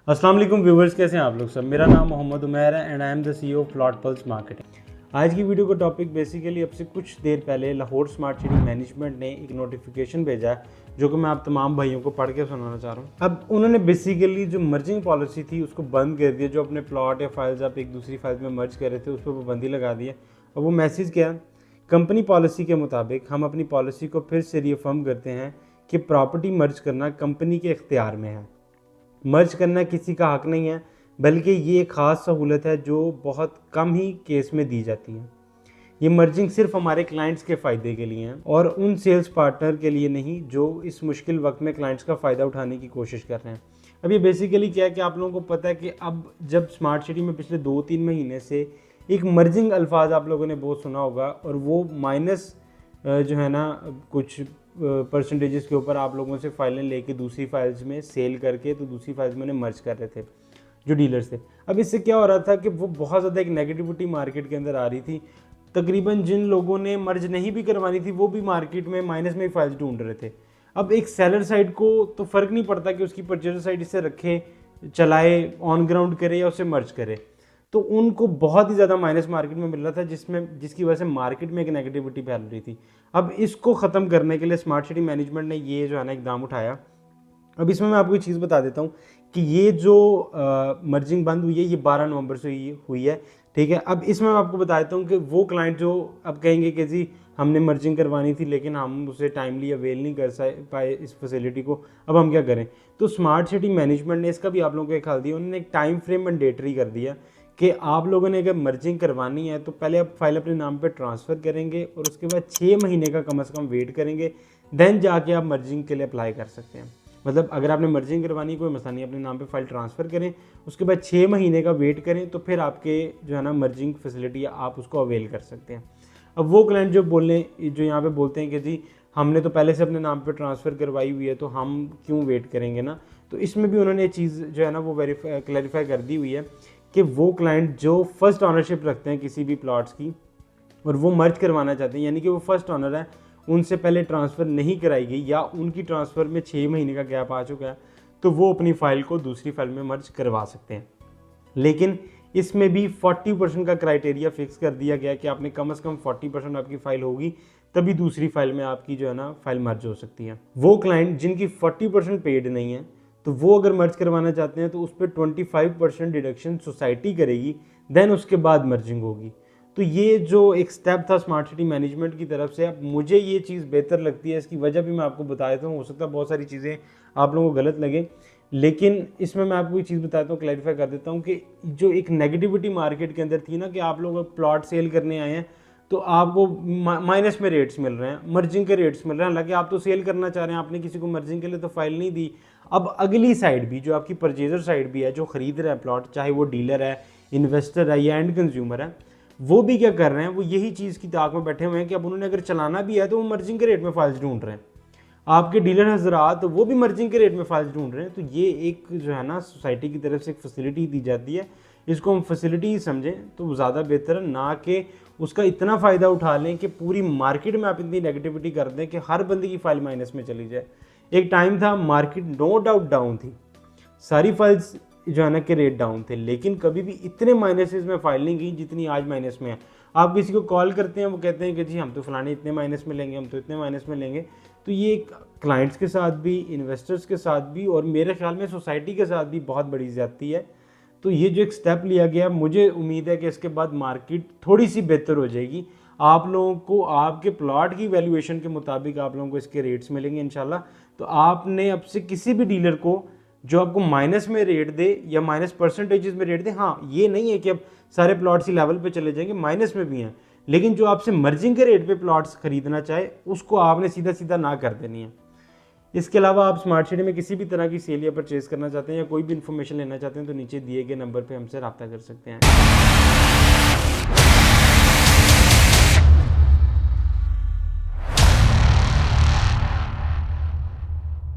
अस्सलाम वालेकुम व्यूवर्स, कैसे हैं आप लोग सब। मेरा नाम मोहम्मद उमैर है and I am the CEO of plot pulse marketing. आज की वीडियो का टॉपिक बेसिकली अब से कुछ देर पहले लाहौर स्मार्ट सिटी मैनेजमेंट ने एक नोटिफिकेशन भेजा है जो कि मैं आप तमाम भाइयों को पढ़ के सुनाना चाह रहा हूँ। अब उन्होंने बेसिकली जो मर्जिंग पॉलिसी थी उसको बंद कर दिया। जो अपने प्लॉट या फाइल्स आप एक दूसरी फाइल में मर्ज कर रहे थे उस पर पाबंदी लगा दी है। और वो मैसेज क्या है, कंपनी पॉलिसी के मुताबिक हम अपनी पॉलिसी को फिर से रिअफर्म करते हैं कि प्रॉपर्टी मर्ज करना कंपनी के इख्तियार में है। मर्ज करना किसी का हक नहीं है, बल्कि ये एक ख़ास सहूलत है जो बहुत कम ही केस में दी जाती है। ये मर्जिंग सिर्फ हमारे क्लाइंट्स के फ़ायदे के लिए है और उन सेल्स पार्टनर के लिए नहीं जो इस मुश्किल वक्त में क्लाइंट्स का फ़ायदा उठाने की कोशिश कर रहे हैं। अब ये बेसिकली क्या है कि आप लोगों को पता है कि अब जब स्मार्ट सिटी में पिछले 2-3 महीने से एक मर्जिंग अल्फाज आप लोगों ने बहुत सुना होगा, और वो माइनस जो है ना कुछ परसेंटेजेस के ऊपर आप लोगों से फाइलें लेके दूसरी फाइल्स में सेल करके तो दूसरी फाइल्स में उन्हें मर्ज कर रहे थे जो डीलर्स थे। अब इससे क्या हो रहा था कि वो बहुत ज़्यादा एक नेगेटिविटी मार्केट के अंदर आ रही थी। तकरीबन जिन लोगों ने मर्ज नहीं भी करवानी थी वो भी मार्केट में माइनस में ही फाइल्स ढूंढ रहे थे। अब एक सेलर साइड को तो फ़र्क नहीं पड़ता कि उसकी परचेजर साइड इसे रखे, चलाए, ऑन ग्राउंड करे या उसे मर्ज करे, तो उनको बहुत ही ज़्यादा माइनस मार्केट में मिल रहा था जिसकी वजह से मार्केट में एक नेगेटिविटी फैल रही थी। अब इसको ख़त्म करने के लिए स्मार्ट सिटी मैनेजमेंट ने ये जो है ना इकदाम उठाया। अब इसमें मैं आपको एक चीज़ बता देता हूँ कि ये जो मर्जिंग बंद हुई है ये 12 नवंबर से हुई है, ठीक है। अब इसमें मैं आपको बता देता हूँ कि वो क्लाइंट जो अब कहेंगे कि जी हमने मर्जिंग करवानी थी लेकिन हम उसे टाइमली अवेल नहीं कर पाए इस फैसिलिटी को, अब हम क्या करें। तो स्मार्ट सिटी मैनेजमेंट ने इसका भी आप लोगों को एक हल दिया। उन्होंने एक टाइम फ्रेम मैंडेटरी कर दिया कि आप लोगों ने अगर मर्जिंग करवानी है तो पहले आप फाइल अपने नाम पे ट्रांसफ़र करेंगे और उसके बाद 6 महीने का कम से कम वेट करेंगे, देन जाके आप मर्जिंग के लिए अप्लाई कर सकते हैं। मतलब अगर आपने मर्जिंग करवानी है कोई मसला नहीं, अपने नाम पे फाइल ट्रांसफ़र करें, उसके बाद 6 महीने का वेट करें तो फिर आपके जो है ना मर्जिंग फैसिलिटी आप उसको अवेल कर सकते हैं। अब वो क्लाइंट जो यहाँ पे बोलते हैं कि जी हमने तो पहले से अपने नाम पे ट्रांसफ़र करवाई हुई है तो हम क्यों वेट करेंगे ना, तो इसमें भी उन्होंने ये चीज़ जो है ना वो क्लैरिफाई कर दी हुई है कि वो क्लाइंट जो फर्स्ट ऑनरशिप रखते हैं किसी भी प्लॉट्स की और वो मर्ज करवाना चाहते हैं, यानी कि वो फर्स्ट ऑनर है, उनसे पहले ट्रांसफ़र नहीं कराई गई या उनकी ट्रांसफ़र में 6 महीने का गैप आ चुका है, तो वो अपनी फ़ाइल को दूसरी फाइल में मर्ज करवा सकते हैं। लेकिन इसमें भी 40% का क्राइटेरिया फिक्स कर दिया गया कि आपने कम से कम 40% आपकी फ़ाइल होगी तभी दूसरी फाइल में आपकी जो है ना फाइल मर्ज हो सकती है। वो क्लाइंट जिनकी 40% पेड नहीं है तो वो अगर मर्ज करवाना चाहते हैं तो उस पर 25% डिडक्शन सोसाइटी करेगी, देन उसके बाद मर्जिंग होगी। तो ये जो एक स्टेप था स्मार्ट सिटी मैनेजमेंट की तरफ से, अब मुझे ये चीज़ बेहतर लगती है। इसकी वजह भी मैं आपको बता देता हूँ, हो सकता है बहुत सारी चीज़ें आप लोगों को गलत लगे, लेकिन इसमें मैं आपको एक चीज़ बताता हूँ, क्लैरिफाई कर देता हूँ कि जो एक नेगेटिविटी मार्केट के अंदर थी ना कि आप लोग प्लॉट सेल करने आए हैं तो आपको माइनस में रेट्स मिल रहे हैं, मर्जिंग के रेट्स मिल रहे हैं, हालांकि आप तो सेल करना चाह रहे हैं, आपने किसी को मर्जिंग के लिए तो फाइल नहीं दी। अब अगली साइड भी जो आपकी परचेजर साइड भी है, जो खरीद रहा है प्लॉट, चाहे वो डीलर है, इन्वेस्टर है या एंड कंज्यूमर है, वो भी क्या कर रहे हैं, वो यही चीज़ की ताक में बैठे हुए हैं कि अब उन्होंने अगर चलाना भी है तो वो मर्जिंग के रेट में फाइल्स ढूंढ रहे हैं। आपके डीलर हजरात वो भी मर्जिंग के रेट में फाइल्स ढूंढ रहे हैं। तो ये एक जो है ना सोसाइटी की तरफ से एक फैसिलिटी दी जाती है, इसको हम फैसिलिटी ही समझें तो ज़्यादा बेहतर है, ना कि उसका इतना फ़ायदा उठा लें कि पूरी मार्केट में आप इतनी नेगेटिविटी कर दें कि हर बंदे की फाइल माइनस में चली जाए। एक टाइम था मार्केट नो डाउट डाउन थी, सारी फाइल्स जो है ना के रेट डाउन थे, लेकिन कभी भी इतने माइनसेस में फाइल नहीं गई जितनी आज माइनस में है। आप किसी को कॉल करते हैं वो कहते हैं कि जी हम तो फलाने इतने माइनस में लेंगे, हम तो इतने माइनस में लेंगे। तो ये क्लाइंट्स के साथ भी, इन्वेस्टर्स के साथ भी और मेरे ख्याल में सोसाइटी के साथ भी बहुत बड़ी ज़्यादती है। तो ये जो एक स्टेप लिया गया, मुझे उम्मीद है कि इसके बाद मार्केट थोड़ी सी बेहतर हो जाएगी। आप लोगों को आपके प्लॉट की वैल्यूएशन के मुताबिक आप लोगों को इसके रेट्स मिलेंगे इंशाल्लाह। तो आपने अब से किसी भी डीलर को जो आपको माइनस में रेट दे या माइनस परसेंटेजेस में रेट दे, हाँ ये नहीं है कि अब सारे प्लॉट्स ही लेवल पे चले जाएंगे, माइनस में भी हैं, लेकिन जो आपसे मर्जिंग के रेट पे प्लॉट्स खरीदना चाहे उसको आपने सीधा सीधा ना कर देनी है। इसके अलावा आप स्मार्ट सिटी में किसी भी तरह की सेल या परचेज करना चाहते हैं या कोई भी इन्फॉर्मेशन लेना चाहते हैं तो नीचे दिए गए नंबर पे हमसे रब्ता कर सकते हैं।